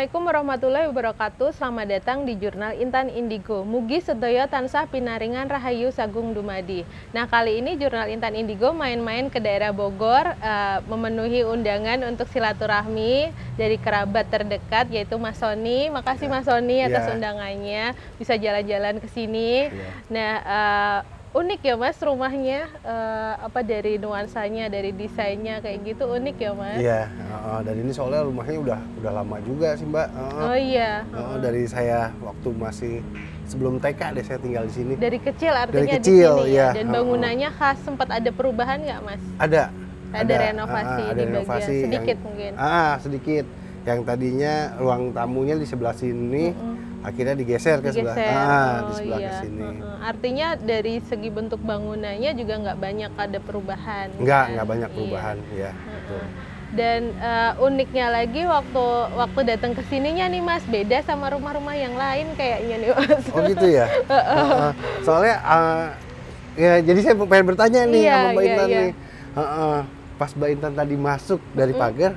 Assalamualaikum warahmatullahi wabarakatuh. Selamat datang di Jurnal Intan Indigo. Mugi sedaya tansah pinaringan rahayu sagung dumadi. Nah, kali ini Jurnal Intan Indigo main-main ke daerah Bogor, memenuhi undangan untuk silaturahmi dari kerabat terdekat yaitu Mas Sony. Makasih Mas Sony atas undangannya, bisa jalan-jalan ke sini. Nah, unik ya Mas rumahnya, dari nuansanya, dari desainnya kayak gitu unik ya Mas. Iya, dan ini soalnya rumahnya udah lama juga sih Mbak. Oh iya. Dari saya waktu masih sebelum TK deh saya tinggal di sini. Dari kecil artinya dari kecil, di sini ya. Dan bangunannya khas, sempat ada perubahan nggak Mas? Ada Renovasi ada di renovasi bagian sedikit yang, mungkin. Sedikit. Yang tadinya ruang tamunya di sebelah sini. Akhirnya digeser ke sebelah, di sebelah ke sini. Artinya dari segi bentuk bangunannya juga nggak banyak ada perubahan. Nggak banyak perubahan, ya. Betul. Dan uniknya lagi waktu datang ke sininya nih Mas, beda sama rumah-rumah yang lain kayaknya nih Mas. Oh gitu ya. Soalnya ya jadi saya pengen bertanya nih sama Mbak Intan nih. Pas Mbak Intan tadi masuk dari pagar,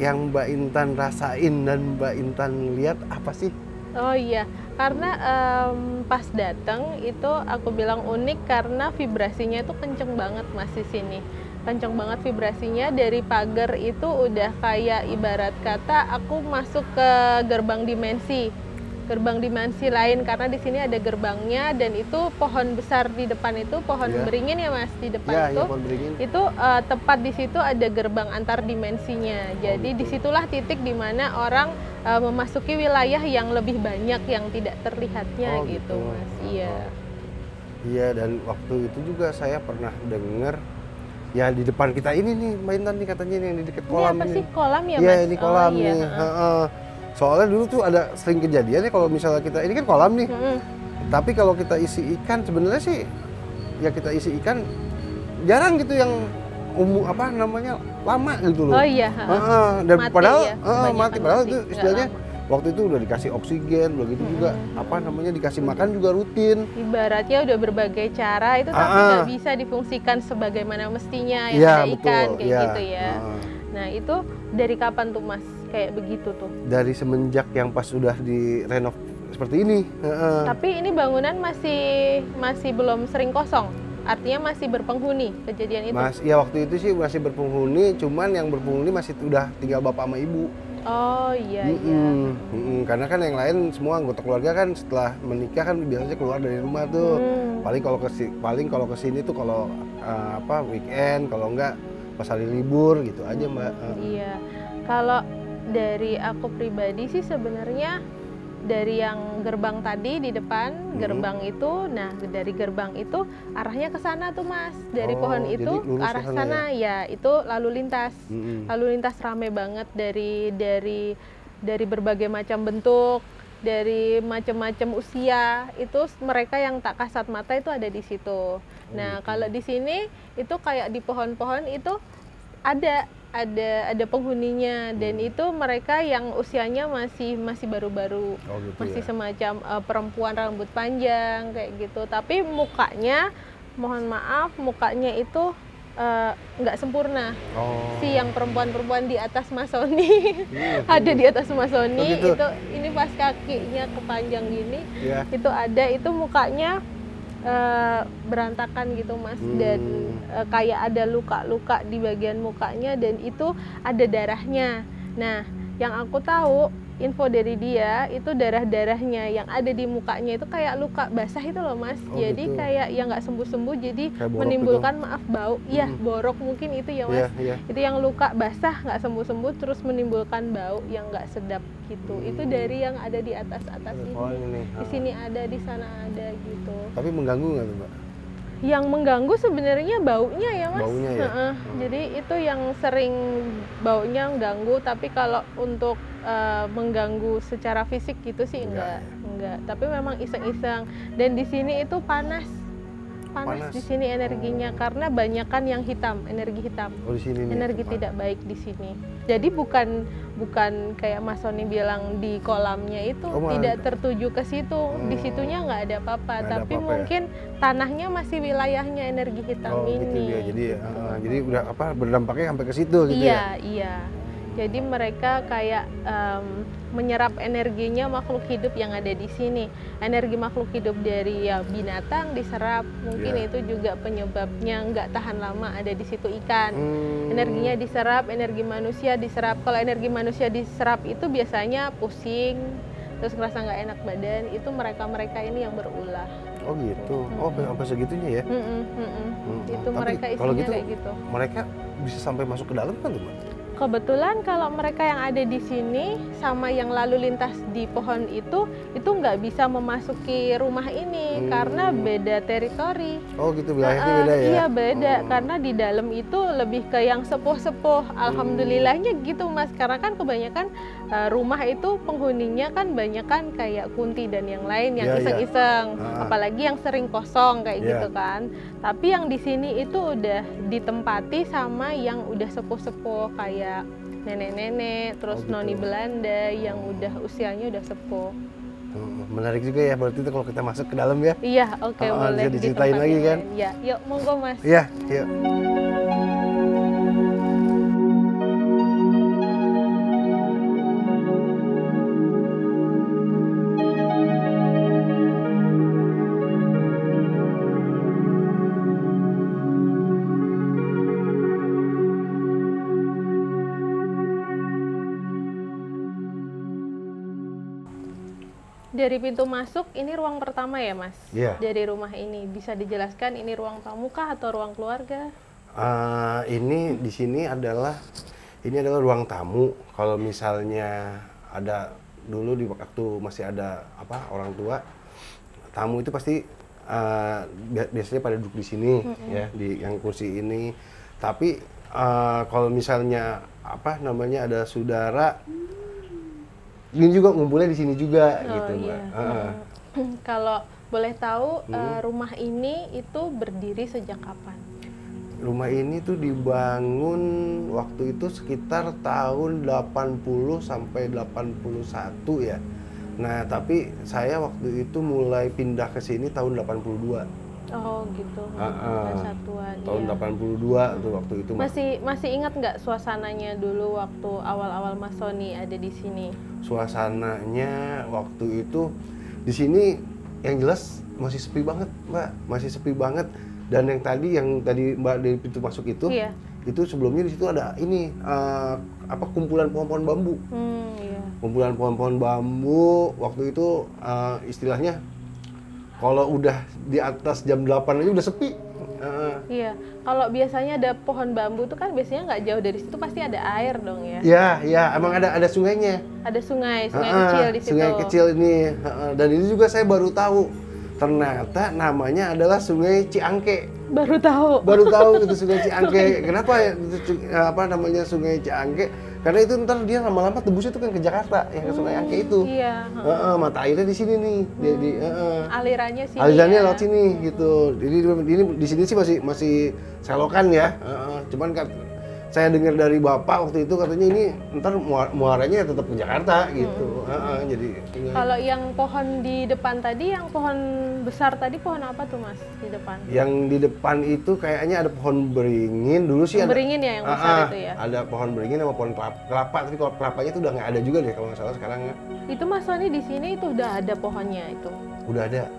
yang Mbak Intan rasain dan Mbak Intan lihat apa sih? Oh iya, karena pas datang itu aku bilang unik karena vibrasinya itu kenceng banget Mas di sini. Kenceng banget vibrasinya, dari pagar itu udah kayak ibarat kata aku masuk ke gerbang dimensi lain, karena di sini ada gerbangnya dan itu pohon besar di depan itu pohon beringin ya Mas di depan itu tepat di situ ada gerbang antar dimensinya. Jadi disitulah titik dimana orang memasuki wilayah yang lebih banyak yang tidak terlihatnya gitu Mas. Iya, dan waktu itu juga saya pernah dengar ya di depan kita ini nih Mbak Intan nih katanya yang di dekat kolam ini. Apa ini. sih kolam ya Mas? Iya ini kolam nih. Soalnya dulu tuh ada sering kejadian ya kalau misalnya kita ini kan kolam nih. Tapi kalau kita isi ikan sebenarnya sih ya kita isi ikan jarang gitu yang lama gitu loh. Oh iya. Dan mati, padahal mati padahal itu istilahnya waktu itu udah dikasih oksigen, begitu juga dikasih makan juga rutin. Ibaratnya udah berbagai cara itu tapi nggak bisa difungsikan sebagaimana mestinya yang ada ikan kayak gitu ya. Nah itu dari kapan tuh Mas kayak begitu tuh? Dari semenjak yang pas udah direnov seperti ini. Tapi ini bangunan masih belum sering kosong? Artinya masih berpenghuni kejadian itu? Ya waktu itu sih masih berpenghuni, cuman yang berpenghuni masih udah tinggal bapak sama ibu. Oh iya. Karena kan yang lain semua anggota keluarga kan setelah menikah kan biasanya keluar dari rumah tuh. Paling kalau kesini tuh kalau weekend, kalau enggak pas hari libur gitu aja Mbak. Iya. Kalau dari aku pribadi sih sebenarnya dari yang gerbang tadi di depan gerbang itu, nah dari gerbang itu arahnya ke sana tuh Mas, dari pohon itu ke arah sana ya itu lalu lintas rame banget dari berbagai macam bentuk, dari macam-macam usia, itu mereka yang tak kasat mata itu ada di situ. Nah kalau di sini itu kayak di pohon-pohon itu ada penghuninya dan itu mereka yang usianya masih baru-baru, masih semacam perempuan rambut panjang kayak gitu. Tapi mukanya, mohon maaf, mukanya itu nggak sempurna. Si yang perempuan di atas Mas Sony ada di atas Mas Sony itu ini pas kakinya kepanjang gini, itu ada itu mukanya berantakan gitu Mas, dan kayak ada luka-luka di bagian mukanya dan itu ada darahnya. Nah yang aku tahu info dari dia itu darahnya yang ada di mukanya itu kayak luka basah itu loh Mas. Jadi kayak yang nggak sembuh-sembuh, jadi menimbulkan bau. Iya borok mungkin itu ya Mas. Itu yang luka basah nggak sembuh-sembuh terus menimbulkan bau yang nggak sedap gitu. Itu dari yang ada di atas ini. Di sini ada, di sana ada gitu. Tapi mengganggu nggak tuh Mbak? Yang mengganggu sebenarnya baunya ya Mas. Baunya ya. Jadi itu yang sering baunya mengganggu, tapi kalau untuk mengganggu secara fisik gitu sih enggak. Tapi memang iseng-iseng. Dan di sini itu panas di sini energinya karena banyakan yang hitam, energi hitam. Di sini energi tidak baik di sini. Jadi bukan kayak Mas Sony bilang di kolamnya itu tidak tertuju ke situ. Di situnya nggak ada apa-apa, tapi mungkin tanahnya masih wilayahnya energi hitam ini. Gitu ya. Jadi udah berdampaknya sampai ke situ gitu ya. Iya. Jadi mereka kayak menyerap energinya makhluk hidup yang ada di sini. Energi makhluk hidup dari ya binatang diserap, mungkin itu juga penyebabnya nggak tahan lama ada di situ ikan. Energinya diserap, energi manusia diserap. Kalau energi manusia diserap itu biasanya pusing, terus ngerasa nggak enak badan, itu mereka ini yang berulah. Oh gitu. Oh sampai segitunya ya? Itu Tapi mereka kalau isinya gitu, kayak gitu. mereka bisa sampai masuk ke dalam kan tuh, Mbak? Kebetulan kalau mereka yang ada di sini sama yang lalu lintas di pohon itu nggak bisa memasuki rumah ini karena beda teritori. Oh gitu, wilayahnya beda ya? Iya beda, karena di dalam itu lebih ke yang sepuh-sepuh. Alhamdulillahnya gitu Mas, karena kan kebanyakan rumah itu penghuninya kan banyak kan kayak Kunti dan yang lain yang iseng-iseng, apalagi yang sering kosong kayak gitu kan. Tapi yang di sini itu udah ditempati sama yang udah sepuh-sepuh kayak nenek-nenek, terus noni Belanda yang udah usianya udah sepuh. Menarik juga ya, berarti itu kalau kita masuk ke dalam ya? Iya, oke, boleh bisa diceritain lagi kan? Ya, yuk monggo Mas. Iya, yuk. Dari pintu masuk, ini ruang pertama ya Mas? Iya. Dari rumah ini, bisa dijelaskan ini ruang tamu kah atau ruang keluarga? Ini di sini adalah ruang tamu. Kalau misalnya ada dulu di waktu masih ada orang tua, tamu itu pasti biasanya pada duduk di sini ya, di yang kursi ini. Tapi kalau misalnya ada saudara, ini juga ngumpulnya di sini juga gitu, Mbak. Kalau boleh tahu rumah ini itu berdiri sejak kapan? Rumah ini tuh dibangun waktu itu sekitar tahun 80 sampai 81 ya. Nah, tapi saya waktu itu mulai pindah ke sini tahun 82. Oh gitu, satuan. Tahun 82 tuh waktu itu. Masih ingat nggak suasananya dulu waktu awal-awal Mas Sony ada di sini? Suasananya waktu itu di sini yang jelas masih sepi banget, Mbak. Masih sepi banget. Dan yang tadi Mbak dari pintu masuk itu, itu sebelumnya di situ ada ini kumpulan pohon-pohon bambu. Kumpulan pohon-pohon bambu waktu itu istilahnya kalau udah di atas jam 8 aja udah sepi. Iya, kalau biasanya ada pohon bambu tuh kan biasanya nggak jauh dari situ pasti ada air dong ya? Iya, emang ada sungainya. Ada sungai kecil di situ. Sungai kecil ini, dan ini juga saya baru tahu. Ternyata namanya adalah Sungai Ciangke. Baru tahu itu Sungai Ciangke. Kenapa ya namanya Sungai Ciangke? Karena itu ntar dia lama-lama tembusnya tuh kan ke Jakarta, yang ke Sungai Angke itu. Iya. Mata airnya di sini nih. Alirannya sini. Alirannya lewat sini gitu. Jadi ini di sini sih masih selokan ya. Cuman kan saya dengar dari Bapak waktu itu katanya ini ntar muaranya tetap ke Jakarta gitu. Jadi kalau yang pohon di depan tadi, yang pohon besar tadi pohon apa tuh Mas di depan? Yang di depan itu kayaknya ada pohon beringin dulu sih. Beringin ya yang besar itu ya? Ada pohon beringin sama pohon kelapa, tapi kalau kelapanya itu udah nggak ada juga deh kalau nggak salah sekarang. Itu Mas Sony di sini itu udah ada pohonnya itu? Udah ada.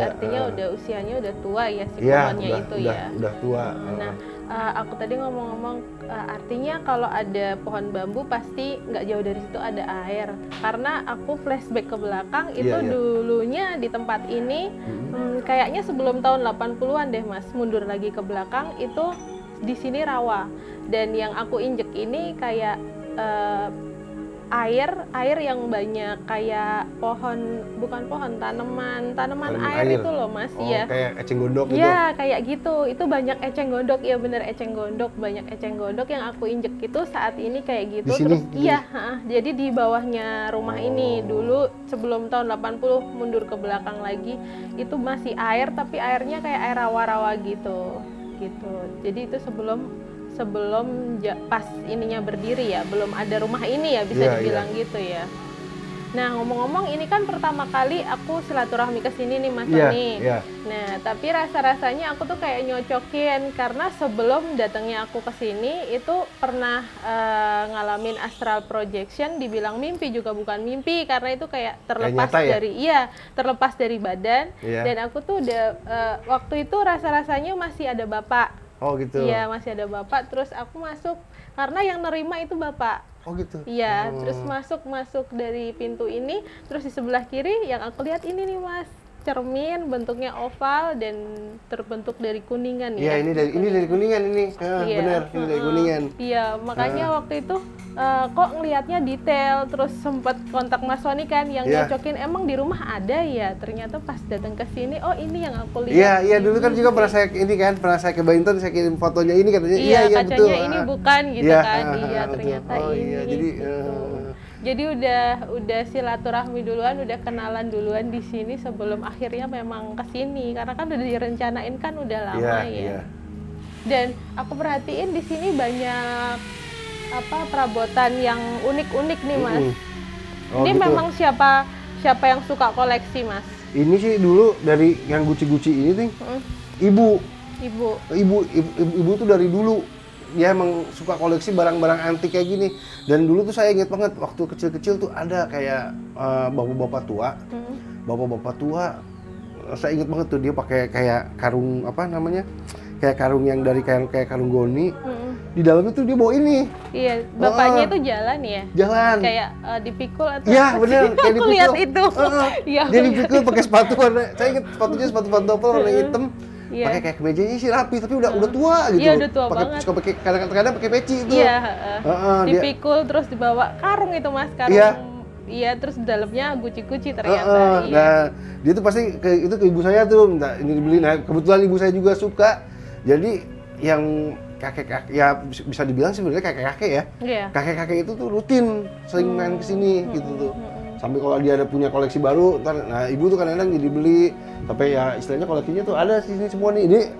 Artinya udah usianya udah tua ya si pohonnya itu ya? Udah tua. Nah, aku tadi ngomong-ngomong artinya kalau ada pohon bambu pasti nggak jauh dari situ ada air, karena aku flashback ke belakang itu dulunya di tempat ini kayaknya sebelum tahun 80-an deh Mas, mundur lagi ke belakang itu di sini rawa, dan yang aku injek ini kayak air yang banyak kayak tanaman air itu loh Mas. Ya kayak eceng gondok gitu. Ya kayak gitu, itu banyak eceng gondok, ya bener eceng gondok, banyak eceng gondok yang aku injek itu saat ini kayak gitu. Terus jadi di bawahnya rumah ini dulu sebelum tahun 80 mundur ke belakang lagi itu masih air, tapi airnya kayak air rawa-rawa gitu. Jadi itu sebelum pas ininya berdiri ya, belum ada rumah ini ya, bisa dibilang gitu ya. Nah, ngomong-ngomong ini kan pertama kali aku silaturahmi ke sini nih Mas Iya, Sony. iya. Nah, tapi rasa-rasanya aku tuh kayak nyocokin karena sebelum datangnya aku ke sini itu pernah ngalamin astral projection, dibilang mimpi juga bukan mimpi karena itu kayak terlepas nyata ya? dari terlepas dari badan. Iya. Dan aku tuh udah waktu itu rasa-rasanya masih ada bapak. Oh gitu. Iya, masih ada bapak, terus aku masuk karena yang nerima itu bapak. Oh gitu. Iya, terus masuk dari pintu ini, terus di sebelah kiri yang aku lihat ini nih Mas, cermin bentuknya oval dan terbentuk dari kuningan Iya, ya. ini dari kuningan ini. Iya, Benar, ini dari kuningan. Iya, makanya waktu itu kok ngelihatnya detail, terus sempat kontak Mas Sony kan yang nyocokin emang di rumah ada ya. Ternyata pas datang ke sini, oh ini yang aku lihat. Iya, dulu kan juga pernah saya ke Bainton, saya kirim fotonya ini katanya. Iya, kacanya betul. ini bukan gitu kan. Iya, betul. ternyata oh, ini. Iya, jadi gitu. Jadi udah silaturahmi duluan, udah kenalan duluan di sini sebelum akhirnya memang ke sini karena kan udah direncanain kan udah lama ya. Iya. Dan aku perhatiin di sini banyak perabotan yang unik-unik nih Mas. Oh, ini gitu. memang siapa yang suka koleksi Mas? Ini sih dulu dari yang guci-guci ini nih. Ibu tuh dari dulu dia emang suka koleksi barang-barang antik kayak gini. Dan dulu tuh saya inget banget waktu kecil-kecil tuh ada kayak bapak-bapak tua. Bapak-bapak tua, saya inget banget tuh dia pakai kayak karung apa namanya? Kayak karung yang dari kayak karung goni. Di dalamnya tuh dia bawa ini. Iya, bapaknya itu jalan ya? Jalan. Kayak dipikul atau iya, bener, kayak aku dipikul. lihat itu. Iya. Dia dipikul pakai sepatu warna, saya inget sepatu pantofel warna hitam. Iya. Pakai kayak kemejanya sih rapi, tapi udah tua gitu. Iya, udah tua banget. Suka pakai kadang-kadang pakai peci itu. Iya, dipikul dia, terus dibawa karung itu Mas, karung. Iya, terus di dalamnya guci-guci ternyata. Iya. Nah, dia tuh pasti ke ibu saya tuh minta ini dibeli. Nah, kebetulan ibu saya juga suka. Jadi yang kakek ya bisa dibilang sebenarnya kakek-kakek ya. Iya. Kakek-kakek itu tuh rutin sering main kesini gitu tuh. Sampai kalau dia ada punya koleksi baru, nah ibu tuh kadang-kadang jadi beli. Tapi ya istilahnya koleksinya tuh ada di sini semua nih.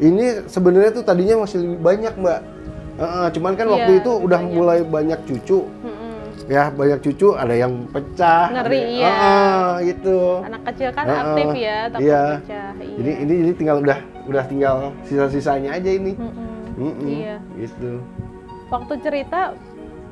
Ini sebenarnya tuh tadinya masih lebih banyak Mbak. Cuman kan waktu itu udah mulai banyak cucu. Ya banyak cucu, ada yang pecah. Ngeri gitu. Anak kecil kan aktif ya, takut pecah. Iya. Jadi ini tinggal udah tinggal sisa-sisanya aja ini. Iya. Gitu. Waktu cerita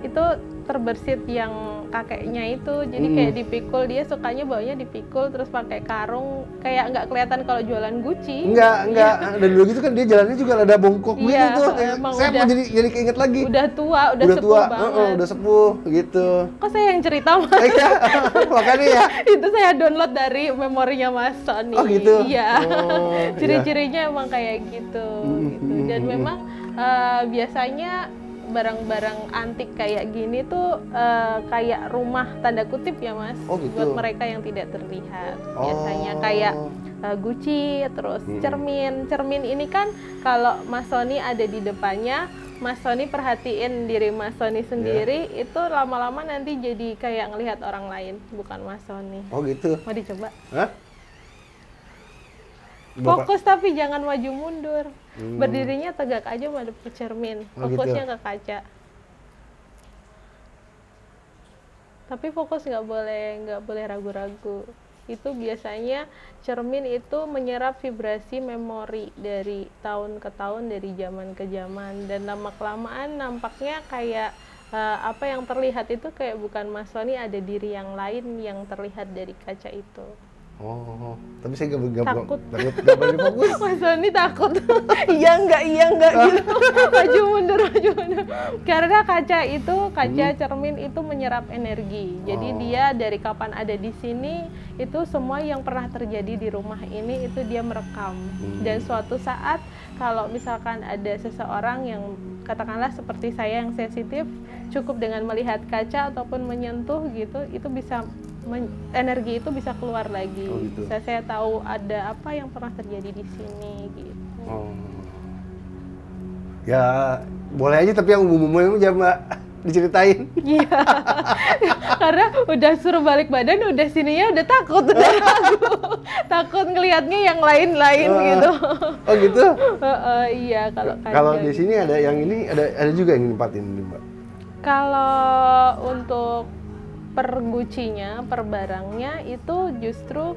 itu terbersit yang kakeknya itu, jadi kayak dipikul, dia sukanya baunya dipikul terus pakai karung, kayak nggak kelihatan kalau jualan Gucci. Enggak. Dan dulu gitu kan dia jalannya juga rada bongkok gitu tuh. Saya mau jadi keinget lagi. Udah tua, udah sepuh banget. Udah sepuh gitu. Kok saya yang cerita Mas? Iya, makanya ya. Itu saya download dari memorinya Mas Sony. Oh gitu? Iya. Ciri-cirinya emang kayak gitu. Dan memang biasanya barang-barang antik kayak gini tuh kayak rumah tanda kutip ya Mas, gitu. Buat mereka yang tidak terlihat. Biasanya kayak Gucci, terus cermin ini kan kalau Mas Sony ada di depannya, Mas Sony perhatiin diri Mas Sony sendiri, itu lama-lama nanti jadi kayak ngelihat orang lain, bukan Mas Sony. Oh gitu. Mau dicoba? Hah? Fokus tapi jangan maju mundur. Berdirinya tegak aja madep ke cermin. Fokusnya ke kaca. Tapi fokus nggak boleh ragu-ragu. Itu biasanya cermin itu menyerap vibrasi memori dari tahun ke tahun, dari zaman ke zaman, dan lama-kelamaan nampaknya kayak apa yang terlihat itu kayak bukan Mas Sony, ada diri yang lain yang terlihat dari kaca itu. Oh, tapi saya nggak takut. Nggak boleh fokus. Mas Sony takut. iya enggak gitu. maju mundur. Karena kaca cermin itu menyerap energi. Jadi dia dari kapan ada di sini itu semua yang pernah terjadi di rumah ini itu dia merekam. Dan suatu saat kalau misalkan ada seseorang yang katakanlah seperti saya yang sensitif, cukup dengan melihat kaca ataupun menyentuh gitu, itu bisa energi itu bisa keluar lagi. Oh, gitu. Saya tahu ada apa yang pernah terjadi di sini gitu. Ya boleh aja, tapi yang umum-umum aja Mbak diceritain. Iya. Karena udah suruh balik badan, udah sininya udah takut, udah ragu. Takut ngelihatnya yang lain-lain gitu. Oh gitu? Iya, kalau di sini ada yang ini, ada juga yang nempatin ini Mbak. Kalau untuk per gucinya, per barangnya itu justru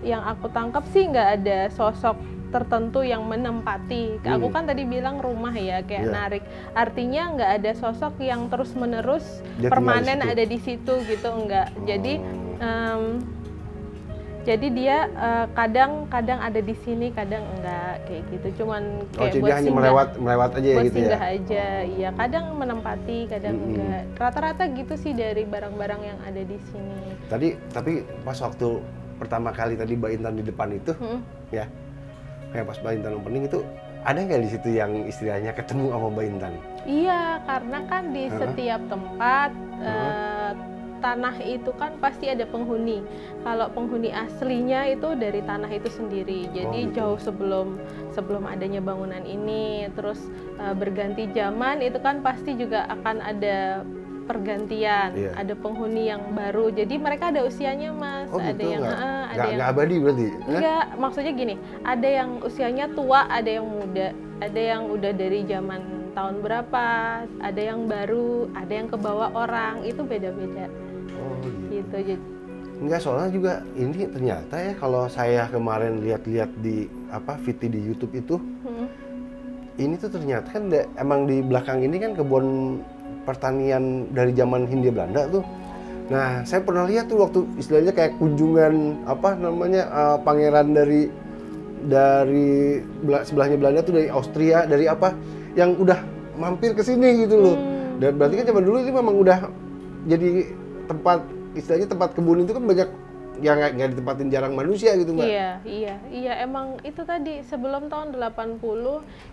yang aku tangkap sih nggak ada sosok tertentu yang menempati. Aku kan tadi bilang rumah ya, kayak narik. Artinya nggak ada sosok yang terus-menerus permanen ada di situ gitu, enggak. Jadi dia kadang ada di sini, kadang enggak kayak gitu. Cuman kayak buat hanya melewat aja buat gitu singgah ya. Aja. Iya, kadang menempati, kadang enggak. Rata-rata gitu sih dari barang-barang yang ada di sini. Tapi pas waktu pertama kali tadi Mbak Intan di depan itu, ya, kayak pas Mbak Intan opening itu, ada nggak di situ yang istilahnya ketemu sama Mbak Intan? Iya, karena kan di setiap tempat tanah itu kan pasti ada penghuni. Kalau penghuni aslinya itu dari tanah itu sendiri. Jadi jauh sebelum adanya bangunan ini, terus berganti zaman itu kan pasti juga akan ada pergantian, ada penghuni yang baru. Jadi mereka ada usianya, Mas. Ada gitu, yang nggak abadi berarti? Enggak, maksudnya gini, ada yang usianya tua, ada yang muda, ada yang udah dari zaman tahun berapa, ada yang baru, ada yang kebawa orang, itu beda-beda. Gitu. Enggak, soalnya juga ini ternyata ya kalau saya kemarin lihat-lihat di VT di YouTube itu, ini tuh ternyata kan emang di belakang ini kan kebun pertanian dari zaman Hindia Belanda tuh. Nah, saya pernah lihat tuh waktu istilahnya kayak kunjungan pangeran dari sebelahnya Belanda tuh, dari Austria, dari yang udah mampir ke sini gitu loh. Dan berarti kan zaman dulu ini memang udah jadi tempat, istilahnya tempat kebun itu kan banyak yang nggak ditempatin jarang manusia gitu, Mbak. Iya, emang itu tadi sebelum tahun 80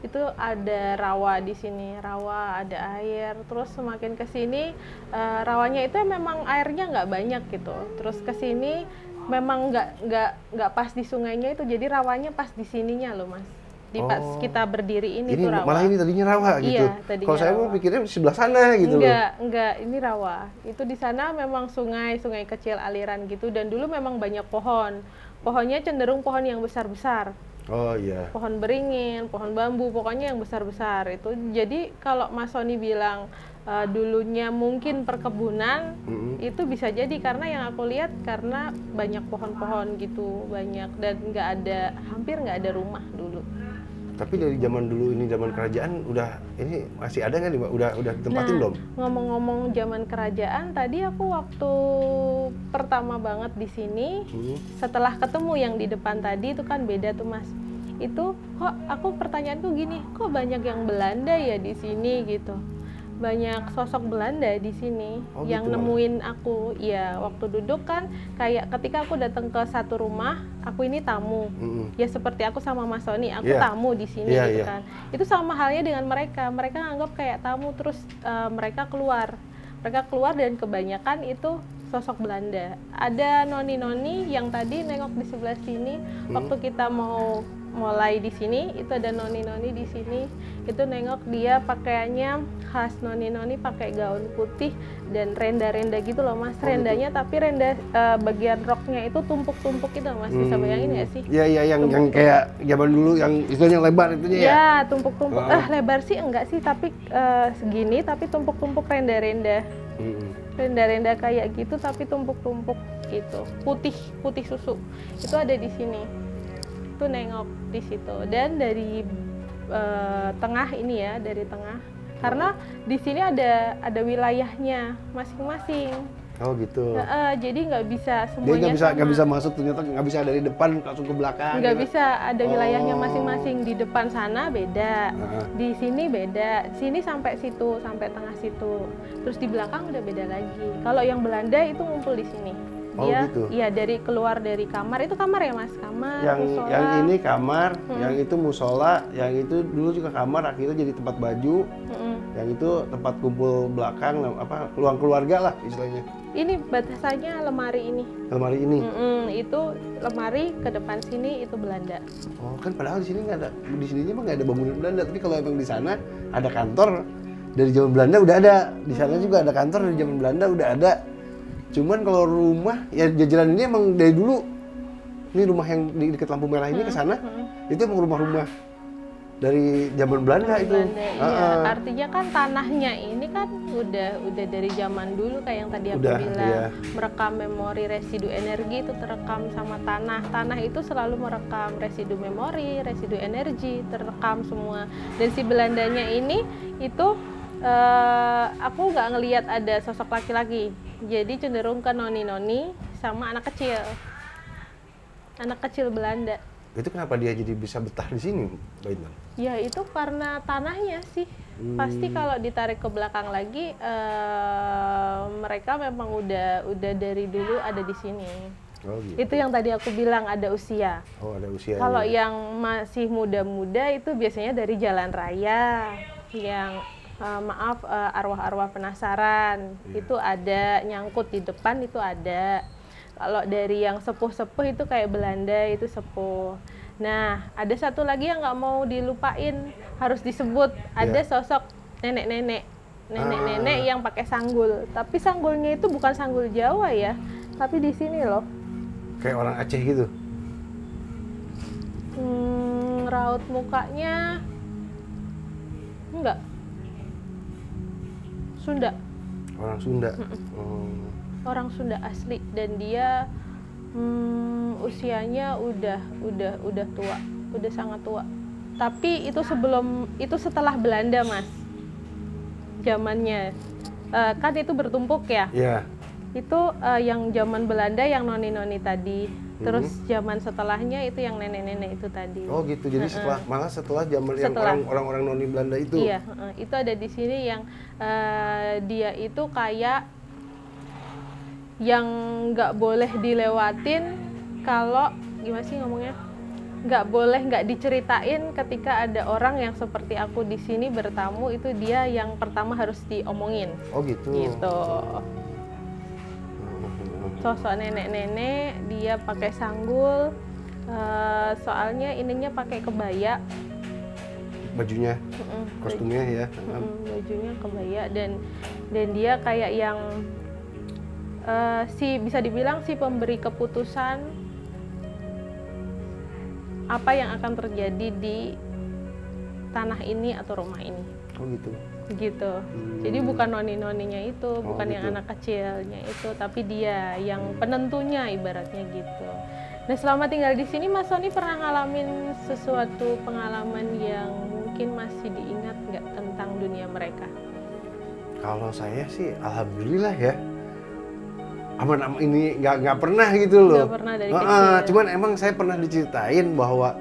itu ada rawa di sini, ada air, terus semakin ke sini rawanya itu memang airnya nggak banyak gitu, terus ke sini memang nggak pas di sungainya itu, jadi rawanya pas di sininya loh, Mas. Pas kita berdiri ini tuh rawa. Malah ini tadinya rawa gitu. Iya, tadinya kalau saya mau pikirnya di sebelah sana gitu loh. Enggak, ini rawa. Itu di sana memang sungai kecil aliran gitu, dan dulu memang banyak pohon. Pohonnya cenderung pohon yang besar-besar. Oh iya. Pohon beringin, pohon bambu, pokoknya yang besar-besar itu. Jadi kalau Mas Sony bilang dulunya mungkin perkebunan, itu bisa jadi karena yang aku lihat karena banyak pohon-pohon gitu, banyak, dan hampir nggak ada rumah dulu. Tapi dari zaman dulu ini, zaman kerajaan, ini masih ada nggak nih, Mbak? Udah ditempatin belum? Ngomong-ngomong zaman kerajaan, tadi aku waktu pertama banget di sini, setelah ketemu yang di depan tadi itu kan beda tuh, Mas. Itu kok aku pertanyaanku gini, kok banyak yang Belanda ya di sini gitu. Banyak sosok Belanda di sini yang gitu, nemuin aku. Ya, waktu duduk kan kayak ketika aku datang ke satu rumah, aku ini tamu. Ya seperti aku sama Mas Sony, aku tamu di sini gitu kan. Itu sama halnya dengan mereka. Mereka anggap kayak tamu, terus mereka keluar. Dan kebanyakan itu sosok Belanda. Ada noni-noni yang tadi nengok di sebelah sini waktu kita mau mulai di sini, itu ada noni-noni di sini. Itu nengok, dia pakaiannya khas noni-noni, pakai gaun putih dan renda-renda gitu loh, Mas. Rendanya tapi renda bagian roknya itu tumpuk-tumpuk gitu, Mas. Bisa bayangin nggak sih? Iya, yang kayak zaman dulu yang istilahnya lebar itunya ya. Iya, tumpuk-tumpuk. Lebar sih enggak sih, tapi segini tapi tumpuk-tumpuk renda-renda. Renda-renda kayak gitu tapi tumpuk-tumpuk gitu. Putih susu. Itu ada di sini. Itu nengok di situ, dan dari tengah ini ya, dari tengah, karena di sini ada wilayahnya masing-masing. Oh gitu. Jadi nggak bisa semuanya. Dia nggak bisa masuk, ternyata nggak bisa dari depan langsung ke belakang. Nggak bisa, ada wilayahnya masing-masing. Di depan sana beda, di sini beda, sini sampai situ, sampai tengah situ. Terus di belakang udah beda lagi. Kalau yang Belanda itu ngumpul di sini. Dia, gitu. Iya, keluar dari kamar, itu kamar ya, Mas? Kamar, musola. Yang ini kamar, yang itu musola, yang itu dulu juga kamar, akhirnya jadi tempat baju. Yang itu tempat kumpul belakang, ruang keluarga lah istilahnya. Ini batasannya lemari ini. Lemari ini? Itu lemari, ke depan sini itu Belanda. Oh, kan padahal di sini nggak ada, di sininya mah nggak ada bangunan Belanda, tapi kalau emang di sana ada kantor dari zaman Belanda udah ada, di sana juga ada kantor dari zaman Belanda udah ada. Cuman kalau rumah, ya jajaran ini emang dari dulu. Ini rumah yang di dekat lampu merah ini ke sana, itu emang rumah-rumah dari zaman Belanda itu. Belanda, iya. Artinya kan tanahnya ini kan udah dari zaman dulu kayak yang tadi aku bilang. Iya. Merekam memori residu energi itu terekam sama tanah. Tanah itu selalu merekam residu memori, residu energi, terekam semua. Dan si Belandanya ini itu aku nggak ngelihat ada sosok laki-laki. Jadi cenderung ke noni-noni sama anak kecil. Anak kecil Belanda. Itu kenapa dia jadi bisa betah di sini, Mbak Intan? Ya itu karena tanahnya sih. Pasti kalau ditarik ke belakang lagi, mereka memang udah dari dulu ada di sini. Oh, gitu. Itu yang tadi aku bilang ada usia. Oh, ada usia. Kalau yang masih muda-muda itu biasanya dari jalan raya, yang arwah-arwah penasaran itu ada, nyangkut di depan itu ada. Kalau dari yang sepuh-sepuh itu kayak Belanda itu sepuh. Nah, ada satu lagi yang nggak mau dilupain, harus disebut. Ada sosok nenek-nenek yang pakai sanggul. Tapi sanggulnya itu bukan sanggul Jawa ya, tapi di sini loh. Kayak orang Aceh gitu? Raut mukanya enggak. Sunda. Orang Sunda. Orang Sunda asli, dan dia usianya udah tua, udah sangat tua. Tapi itu setelah Belanda, Mas. Zamannya kan itu bertumpuk ya. Iya. Itu yang zaman Belanda yang noni-noni tadi. Terus zaman setelahnya itu yang nenek-nenek itu tadi. Oh gitu. Jadi setelah zaman yang orang-orang noni Belanda itu. Iya, itu ada di sini yang dia itu kayak yang nggak boleh dilewatin. Kalau gimana sih ngomongnya, nggak boleh nggak diceritain ketika ada orang yang seperti aku di sini bertamu, itu dia yang pertama harus diomongin. Oh gitu. Gitu. Sosok nenek-nenek, dia pakai sanggul, soalnya ininya pakai kebaya. Bajunya, kostumnya ya. Bajunya kebaya, dan dia kayak yang bisa dibilang si pemberi keputusan apa yang akan terjadi di tanah ini atau rumah ini. Oh gitu. Gitu. Jadi bukan noni-noninya itu, bukan gitu. Yang anak kecilnya itu, tapi dia yang penentunya ibaratnya gitu. Nah, selama tinggal di sini Mas Sony pernah ngalamin sesuatu pengalaman yang mungkin masih diingat nggak tentang dunia mereka? Kalau saya sih alhamdulillah ya. Aman ini nggak pernah gitu loh. Nggak pernah dari kecil. Cuman emang saya pernah diceritain bahwa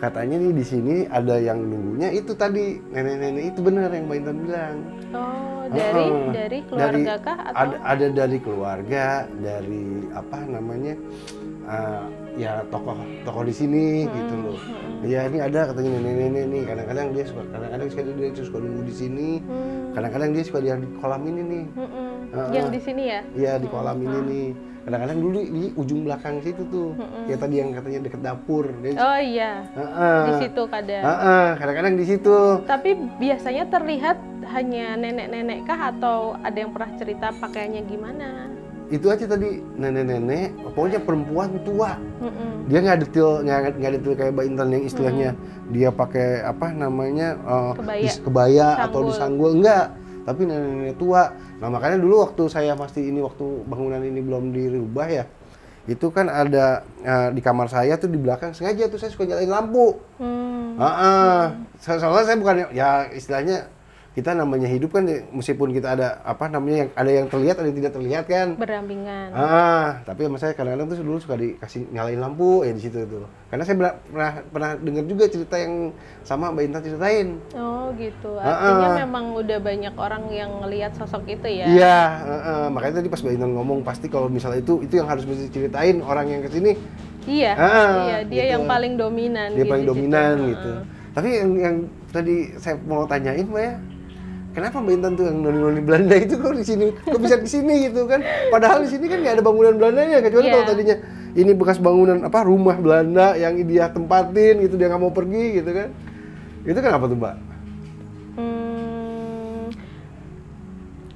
katanya nih di sini ada yang nunggunya itu tadi, nenek-nenek itu, benar yang Mbak Intan bilang. Oh, dari keluarga kah atau? Ada dari keluarga, dari apa namanya? Ya tokoh di sini gitu loh. Ya ini ada katanya nenek-nenek nih, kadang-kadang dia suka nunggu di sini. Kadang-kadang dia suka di kolam ini nih. Yang di sini ya? Iya, di kolam ini nih. Kadang-kadang dulu di ujung belakang situ tuh. Ya tadi yang katanya deket dapur. Oh iya. Di situ kadang. Kadang-kadang di situ. Tapi biasanya terlihat hanya nenek-nenek kah atau ada yang pernah cerita pakaiannya gimana? Itu aja tadi, nenek-nenek, pokoknya perempuan tua. Dia nggak detail kayak Mbak Intan yang istilahnya dia pakai apa namanya kebaya atau disanggul, enggak. Tapi nenek-nenek tua. Nah makanya dulu waktu saya waktu bangunan ini belum dirubah ya, itu kan ada di kamar saya tuh di belakang sengaja tuh saya suka nyalain lampu. Soalnya saya bukan ya istilahnya kita namanya hidup kan, meskipun kita ada apa namanya, yang ada yang terlihat ada yang tidak terlihat kan, berdampingan. Tapi sama saya kadang-kadang tuh dulu suka dikasih nyalain lampu ya di situ tuh, karena saya pernah dengar juga cerita yang sama Mbak Intan ceritain. Oh gitu, artinya memang udah banyak orang yang ngelihat sosok itu ya. Iya, makanya tadi pas Mbak Intan ngomong pasti kalau misalnya itu yang harus diceritain orang yang kesini. Iya, dia gitu. Yang paling dominan. Dia gitu, paling dominan gitu. Tapi yang tadi saya mau tanyain Mbak ya, kenapa Mbak Intan tuh yang noni-noni Belanda itu kok di sini, kok bisa di sini gitu kan? Padahal di sini kan nggak ada bangunan Belandanya, kecuali kalau tadinya ini bekas bangunan apa rumah Belanda yang dia tempatin gitu, dia nggak mau pergi gitu kan? Itu kenapa tuh Mbak?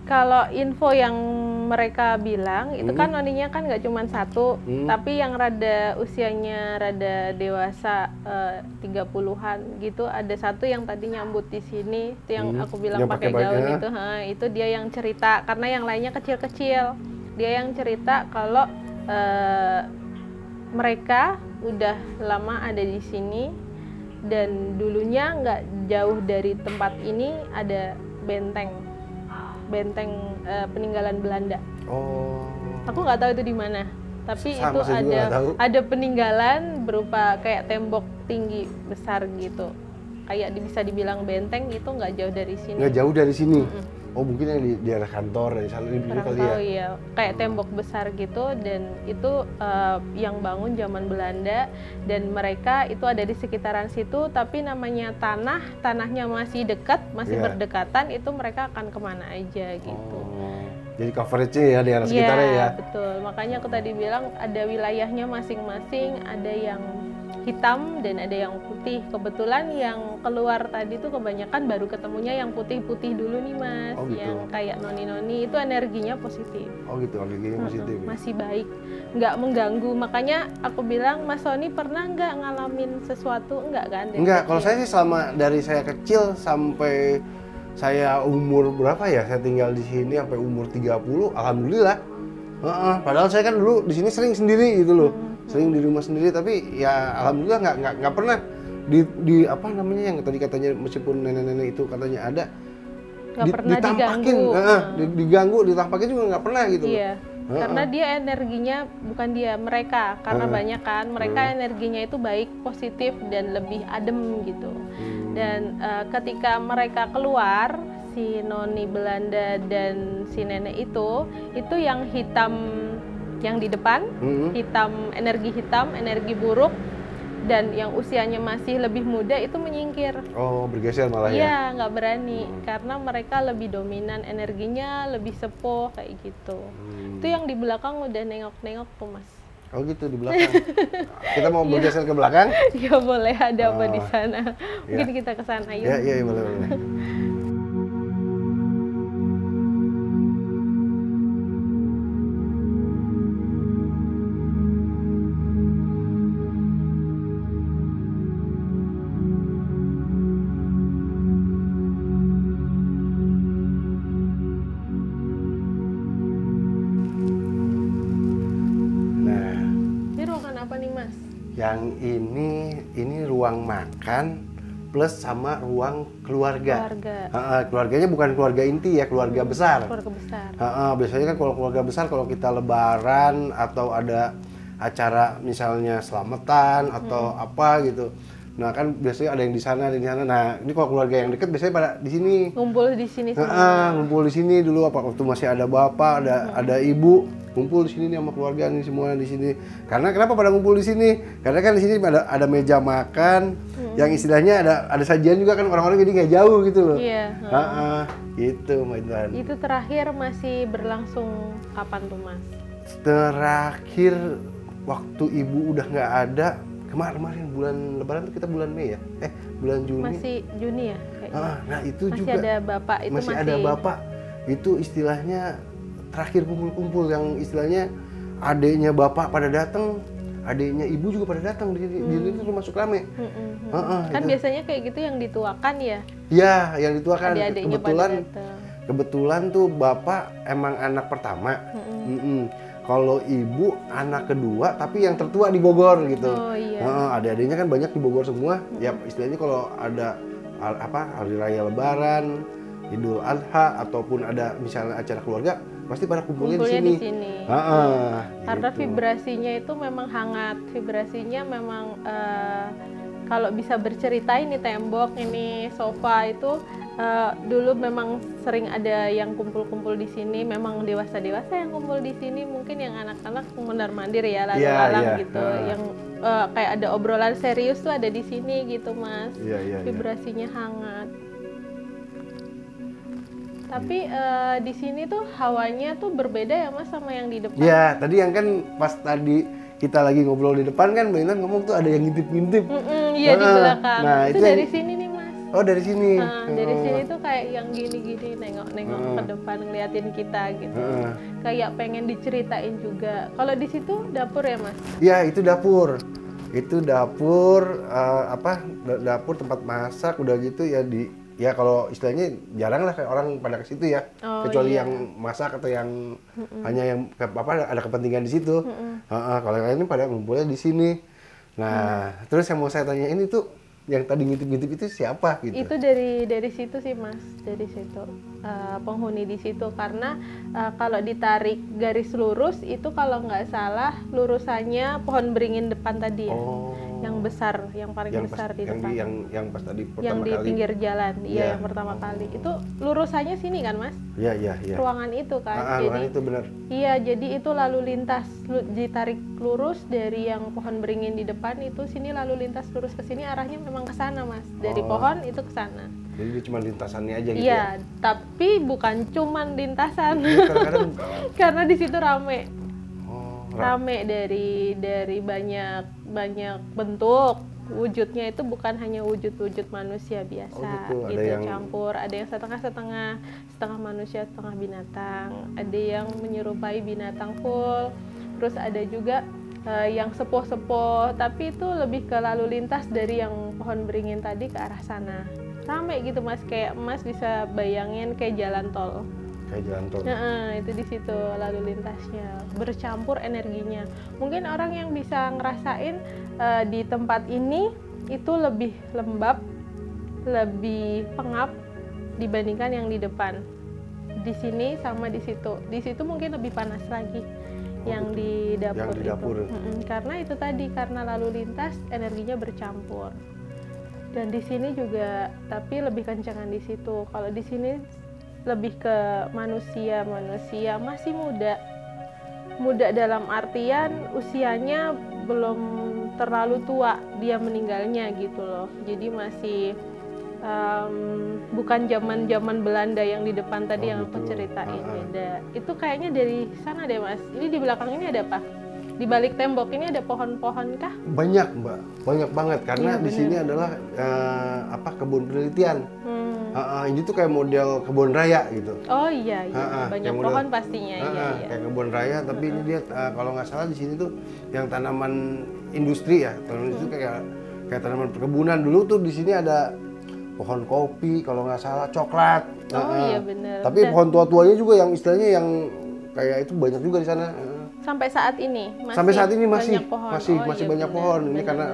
Kalau info yang mereka bilang itu kan noninya kan nggak cuma satu, tapi yang rada usianya rada dewasa 30-an gitu, ada satu yang tadi nyambut di sini, itu yang aku bilang pakai gaun itu dia yang cerita, karena yang lainnya kecil-kecil. Dia yang cerita kalau mereka udah lama ada di sini dan dulunya nggak jauh dari tempat ini ada benteng peninggalan Belanda. Oh. Aku nggak tahu itu di mana, tapi itu ada peninggalan berupa kayak tembok tinggi besar gitu. Kayak bisa dibilang benteng, itu nggak jauh dari sini. Nggak jauh dari sini. Oh, mungkin yang di daerah kantor dari sana dulu kali ya. Iya, kayak tembok besar gitu, dan itu yang bangun zaman Belanda, dan mereka itu ada di sekitaran situ, tapi namanya tanahnya masih dekat, masih berdekatan, itu mereka akan kemana aja gitu. Jadi coverage-nya ya daerah sekitarnya ya. Iya, betul. Makanya aku tadi bilang ada wilayahnya masing-masing, ada yang hitam dan ada yang putih. Kebetulan yang keluar tadi tuh kebanyakan baru ketemunya yang putih-putih dulu nih Mas. Oh, gitu. Yang kayak noni-noni itu energinya positif. Oh gitu, energinya positif ya? Masih baik, nggak mengganggu. Makanya aku bilang, Mas Sony pernah nggak ngalamin sesuatu? Enggak kan? Enggak, kalau saya sih selama dari saya kecil sampai saya umur berapa ya, saya tinggal di sini sampai umur 30, alhamdulillah. Padahal saya kan dulu di sini sering sendiri gitu loh. Sering di rumah sendiri, tapi ya alhamdulillah nggak pernah di apa namanya yang tadi katanya, meskipun nenek-nenek itu katanya ada, ditampakin, diganggu, ditampakin juga nggak pernah gitu. Iya. Karena dia energinya, bukan dia, mereka, karena banyak kan, mereka energinya itu baik, positif dan lebih adem gitu. Dan ketika mereka keluar, si noni Belanda dan si nenek itu yang hitam, yang di depan, hitam, energi buruk, dan yang usianya masih lebih muda itu menyingkir. Oh, bergeser malah ya? Iya, nggak berani, karena mereka lebih dominan, energinya lebih sepuh kayak gitu. Itu yang di belakang udah nengok-nengok tuh Mas. Oh gitu, di belakang. Kita mau bergeser ke belakang? Ya boleh, ada apa di sana? Mungkin kita ke sana yuk. Iya, boleh. Yang ini ruang makan plus sama ruang keluarga. Keluarganya bukan keluarga inti ya, keluarga besar. Keluarga besar. Biasanya kan kalau keluarga besar, kalau kita lebaran atau ada acara misalnya selamatan atau apa gitu. Nah kan biasanya ada yang di sana, ada yang di sana. Nah ini kalau keluarga yang dekat biasanya pada di sini. Ngumpul di sini semua. Ngumpul di sini dulu, apa waktu masih ada bapak, ada ibu. Kumpul di sini nih sama keluarga nih, semua di sini. Karena kenapa pada ngumpul di sini? Karena kan di sini ada meja makan, yang istilahnya ada sajian juga kan, orang-orang jadi nggak jauh gitu loh. Iya. Gitu Mbak Intan. Itu terakhir masih berlangsung kapan tuh Mas? Terakhir waktu ibu udah nggak ada, kemarin bulan Lebaran tuh kita bulan Mei ya? Bulan Juni. Masih Juni ya? Nah itu masih juga. Masih ada bapak itu masih ada bapak. Itu istilahnya terakhir kumpul-kumpul, yang istilahnya adiknya bapak pada datang, adiknya ibu juga pada datang di sini tuh masuk rame. Kan itu biasanya kayak gitu yang dituakan ya? Iya, yang dituakan. Kebetulan tuh bapak emang anak pertama. Kalau ibu anak kedua, tapi yang tertua di Bogor gitu. Oh iya. Adik-adiknya kan banyak di Bogor semua. Ya istilahnya kalau ada hari raya Lebaran, Idul Adha, ataupun ada misalnya acara keluarga, pasti pada kumpulnya di sini. Karena gitu. Vibrasinya itu memang hangat, vibrasinya memang kalau bisa bercerita, ini tembok, ini sofa itu dulu memang sering ada yang kumpul-kumpul di sini. Memang dewasa-dewasa yang kumpul di sini, mungkin yang anak-anak mondar-mandir ya, lalu-lalang gitu. Yang kayak ada obrolan serius tuh ada di sini gitu Mas. Vibrasinya hangat. Tapi di sini tuh hawanya tuh berbeda ya Mas sama yang di depan? Iya, tadi yang kan pas tadi kita lagi ngobrol di depan kan Mbak Intan ngomong tuh ada yang ngintip-ngintip. Iya di belakang. Nah, itu dari sini nih Mas. Oh, dari sini. Dari sini tuh kayak yang gini-gini, nengok-nengok ke depan, ngeliatin kita gitu. Kayak pengen diceritain juga. Kalau di situ dapur ya, Mas? Iya, itu dapur. Itu dapur, dapur tempat masak, udah gitu ya ya kalau istilahnya jarang lah kayak orang pada ke situ ya. Kecuali yang masak atau yang hanya yang ada kepentingan di situ. Kalau yang lain pada ngumpulnya di sini. Nah, terus yang mau saya tanyain itu yang tadi ngintip-ngintip itu siapa gitu? Itu dari situ sih, Mas, dari situ penghuni di situ, karena kalau ditarik garis lurus itu kalau nggak salah lurusannya pohon beringin depan tadi ya, yang besar, yang paling besar di depan, yang pas tadi pertama yang di kali. Pinggir jalan, iya yang pertama kali itu lurusannya sini kan, Mas? Iya. Ruangan itu kan, Ruangan itu benar. Iya, jadi itu lalu lintas ditarik lurus dari yang pohon beringin di depan itu, sini lalu lintas lurus ke sini arahnya memang ke sana, Mas. Dari pohon itu ke sana. Jadi dia cuma lintasannya aja gitu ya? ya? Tapi bukan cuman lintasan. Kadang-kadang karena di situ rame. Rame dari banyak bentuk. Wujudnya itu bukan hanya wujud-wujud manusia biasa, gitu. Yang campur. Ada yang setengah manusia, setengah binatang. Ada yang menyerupai binatang full. Terus ada juga yang sepuh-sepuh, tapi itu lebih ke lalu lintas dari yang pohon beringin tadi ke arah sana. Rame gitu, Mas, kayak Mas bisa bayangin kayak jalan tol. Kayak jalan tol. Itu di situ lalu lintasnya, bercampur energinya. Mungkin orang yang bisa ngerasain di tempat ini itu lebih lembab, lebih pengap dibandingkan yang di depan. Di sini sama di situ. Di situ mungkin lebih panas lagi. Yang di dapur itu. Karena itu tadi, karena lalu lintas energinya bercampur. Dan di sini juga, tapi lebih kencangan di situ. Kalau di sini lebih ke manusia masih muda dalam artian usianya belum terlalu tua dia meninggalnya gitu loh. Jadi masih bukan zaman Belanda yang di depan tadi yang aku ceritain. Beda. Itu kayaknya dari sana deh, Mas. Ini di belakang ini ada apa? Di balik tembok ini ada pohon-pohon kah? Banyak, Mbak. Banyak banget karena di sini adalah kebun penelitian. Ini tuh kayak model kebun raya gitu. Oh iya. Banyak pohon pastinya. Iya. Kayak kebun raya, tapi ini dia kalau nggak salah di sini tuh yang tanaman industri ya. Tanaman itu kayak tanaman perkebunan. Dulu tuh di sini ada pohon kopi, kalau nggak salah coklat. Iya benar. Tapi pohon tua-tuanya juga yang istilahnya yang kayak itu banyak juga di sana. Sampai saat ini masih banyak pohon. Masih banyak pohon. Ini karena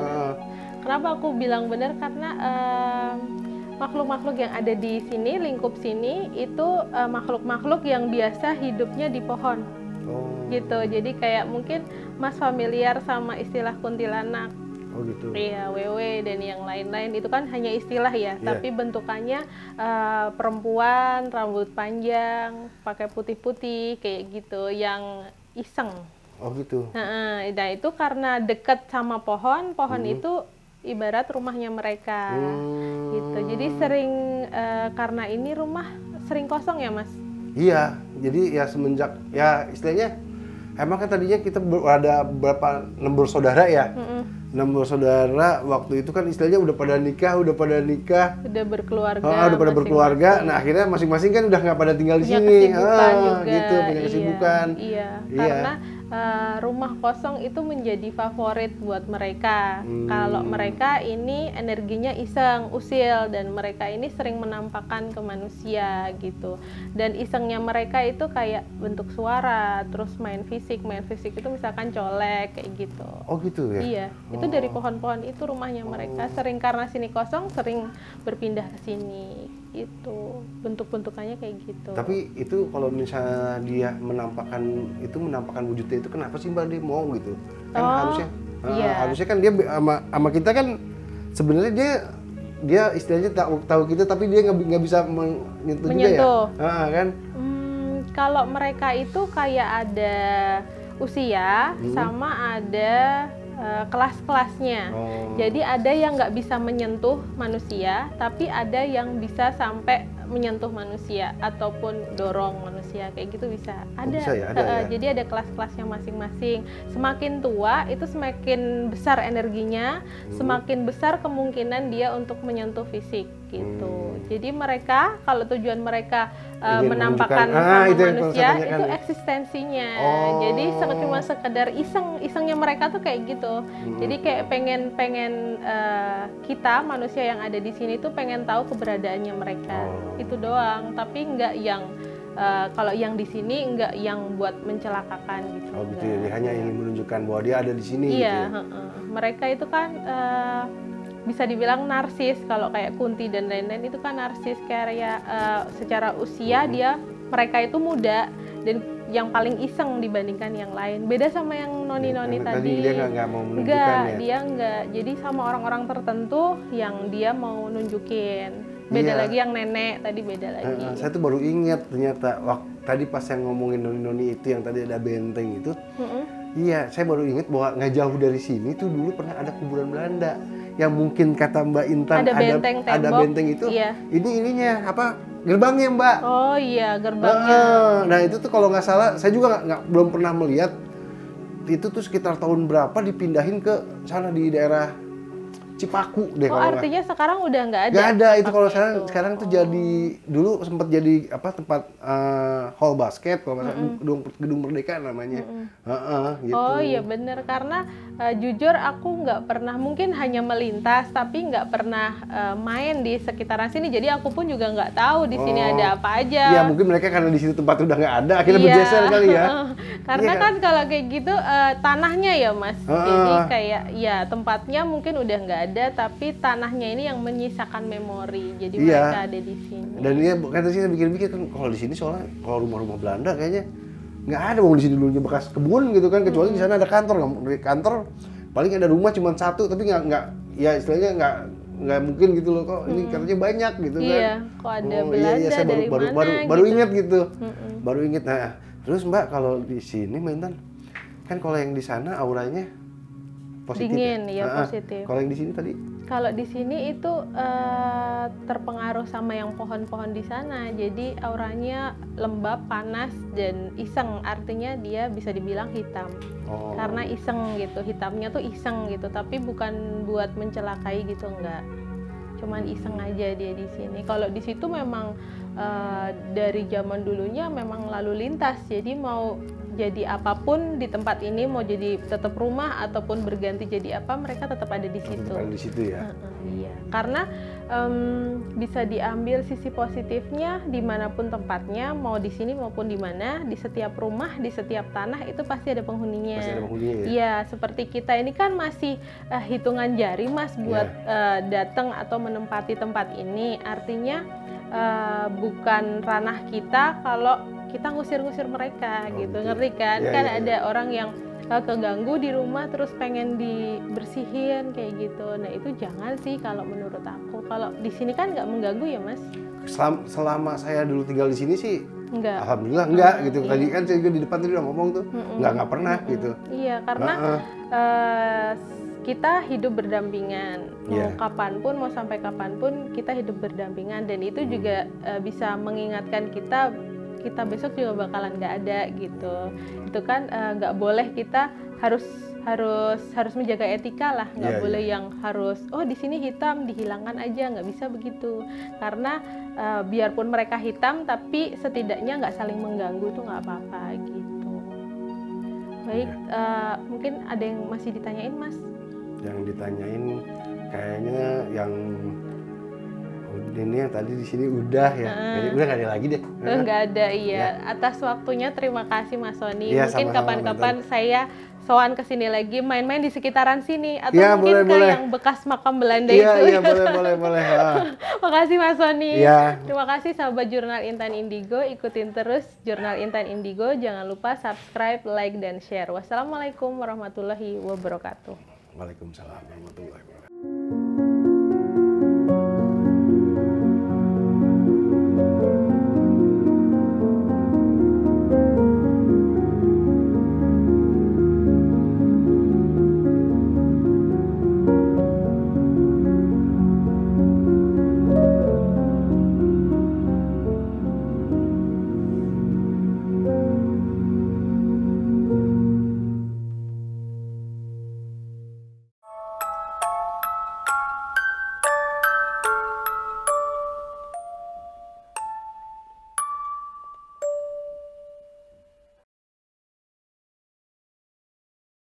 kenapa aku bilang benar, karena makhluk-makhluk yang ada di sini, lingkup sini itu makhluk-makhluk yang biasa hidupnya di pohon. Gitu. Jadi kayak mungkin Mas familiar sama istilah kuntilanak. Oh gitu. Iya, wewe dan yang lain-lain itu kan hanya istilah ya, tapi bentukannya perempuan, rambut panjang, pakai putih-putih kayak gitu, yang iseng. Oh gitu. Nah itu karena dekat sama pohon itu ibarat rumahnya mereka gitu. Jadi sering karena ini rumah sering kosong ya, Mas? Iya, jadi ya semenjak ya istilahnya emang kan tadinya kita ada berapa 6 bersaudara ya. 6 bersaudara waktu itu kan istilahnya udah pada nikah, udah berkeluarga. Udah pada berkeluarga. Nah, akhirnya masing-masing kan udah nggak pada tinggal di sini. Gitu, punya kesibukan. Iya. Karena rumah kosong itu menjadi favorit buat mereka. Kalau mereka ini energinya iseng, usil, dan mereka ini sering menampakkan ke manusia gitu. Dan isengnya mereka itu kayak bentuk suara, terus main fisik itu misalkan colek kayak gitu. Oh gitu ya? Iya, itu dari pohon-pohon itu rumahnya mereka. Sering karena sini kosong, sering berpindah ke sini. Itu bentuk-bentukannya kayak gitu. Tapi itu kalau misalnya dia menampakkan wujudnya itu kenapa sih Mbak dia mau gitu? Kan harusnya kan dia sama kita kan sebenarnya dia istilahnya tahu kita, tapi dia nggak bisa menyentuh juga ya. Kan? Kalau mereka itu kayak ada usia sama ada kelas-kelasnya. Jadi ada yang nggak bisa menyentuh manusia, tapi ada yang bisa sampai menyentuh manusia ataupun dorong manusia kayak gitu bisa. Ada. Bisa ya, ada ya? Jadi ada kelas-kelasnya masing-masing. Semakin tua itu semakin besar energinya, semakin besar kemungkinan dia untuk menyentuh fisik gitu. Jadi mereka kalau tujuan mereka menampakkan sama manusia itu eksistensinya. Jadi cuma sekedar isengnya mereka tuh kayak gitu. Jadi kayak pengen kita manusia yang ada di sini tuh pengen tahu keberadaannya mereka. Itu doang, tapi nggak yang kalau yang di sini nggak yang buat mencelakakan gitu. Oh gitu ya, dia hanya ingin menunjukkan bahwa dia ada di sini. Iya, gitu ya? Mereka itu kan bisa dibilang narsis. Kalau kayak Kunti dan lain-lain itu kan narsis, kayak secara usia mereka itu muda dan yang paling iseng dibandingkan yang lain. Beda sama yang noni-noni tadi. Dia nggak mau menunjukkan ya? Dia nggak. Jadi sama orang-orang tertentu yang dia mau nunjukin. Beda lagi yang nenek tadi, beda lagi. Saya tuh baru ingat ternyata tadi pas yang ngomongin noni-noni itu yang tadi ada benteng itu. Iya, saya baru ingat bahwa nggak jauh dari sini tuh dulu pernah ada kuburan Belanda yang mungkin kata Mbak Intan ada benteng itu. Iya. Ini ininya apa? Gerbangnya, Mbak. Oh iya, gerbangnya. Nah itu tuh kalau nggak salah, saya juga belum pernah melihat itu tuh sekitar tahun berapa dipindahin ke sana di daerah Cipaku deh. Artinya sekarang udah nggak ada? Nggak ada itu kalau sekarang tuh jadi dulu sempat jadi tempat hall basket kalau nggak salah, gedung Merdeka namanya. Gitu. Oh iya bener, karena jujur aku nggak pernah, mungkin hanya melintas tapi nggak pernah main di sekitaran sini, jadi aku pun juga nggak tahu di sini ada apa aja. Ya mungkin mereka karena di situ tempat udah nggak ada akhirnya bergeser kali ya. Karena kan kalau kayak gitu tanahnya ya Mas, jadi kayak ya tempatnya mungkin udah nggak ada, tapi tanahnya ini yang menyisakan memori, jadi mereka ada di sini. Dan dia kata sih pikir-pikir kan kalau di sini soalnya kalau rumah-rumah Belanda kayaknya nggak ada, di sini dulunya bekas kebun gitu kan, kecuali di sana ada kantor paling ada rumah cuma satu, tapi nggak ya istilahnya nggak mungkin gitu loh, kok ini katanya banyak gitu kan. Iya, kok ada Belanda saya dari mana baru gitu. ingat gitu. Baru ingat. Nah, terus Mbak kalau di sini Mbak Intan kan kalau yang di sana auranya positif. Dingin ya, positif. Kalau yang di sini tadi? Kalau di sini itu terpengaruh sama yang pohon-pohon di sana, jadi auranya lembab, panas, dan iseng. Artinya dia bisa dibilang hitam, karena iseng gitu. Hitamnya tuh iseng gitu, tapi bukan buat mencelakai gitu, enggak. Cuman iseng aja dia di sini. Kalau di situ memang dari zaman dulunya memang lalu lintas, jadi mau jadi apapun di tempat ini, mau jadi tetap rumah ataupun berganti jadi apa, mereka tetap ada di situ. Tetap ada di situ ya. Iya, karena bisa diambil sisi positifnya dimanapun tempatnya, mau di sini maupun di mana, di setiap rumah, di setiap tanah itu pasti ada penghuninya. Pasti ada penghuninya ya. Iya, seperti kita ini kan masih hitungan jari Mas buat datang atau menempati tempat ini. Artinya bukan ranah kita kalau kita ngusir-ngusir mereka gitu, ngerti kan? Kan ada orang yang keganggu di rumah terus pengen dibersihin kayak gitu. Nah itu jangan sih kalau menurut aku. Kalau di sini kan nggak mengganggu ya Mas? Selama saya dulu tinggal di sini sih, enggak. Alhamdulillah enggak gitu. Tadi kan saya juga di depan tadi udah ngomong tuh, nggak pernah gitu. Iya karena kita hidup berdampingan, mau kapanpun, mau sampai kapanpun kita hidup berdampingan, dan itu juga bisa mengingatkan kita besok juga bakalan nggak ada gitu. Itu kan nggak boleh, kita harus menjaga etika lah, nggak boleh yang harus di sini hitam dihilangkan aja, nggak bisa begitu. Karena biarpun mereka hitam tapi setidaknya nggak saling mengganggu, tuh nggak apa-apa gitu. Baik, mungkin ada yang masih ditanyain Mas? Yang ditanyain kayaknya yang ini yang tadi di sini udah ya, udah nggak ada lagi deh. Nggak ada, iya. Atas waktunya terima kasih Mas Sony. Mungkin kapan-kapan saya sowan ke sini lagi, main-main di sekitaran sini, atau mungkin boleh. Yang bekas makam Belanda itu. Iya boleh. Makasih Mas Sony. Ya. Terima kasih sahabat Jurnal Intan Indigo, ikutin terus Jurnal Intan Indigo. Jangan lupa subscribe, like, dan share. Wassalamualaikum warahmatullahi wabarakatuh. Waalaikumsalam warahmatullahi wabarakatuh.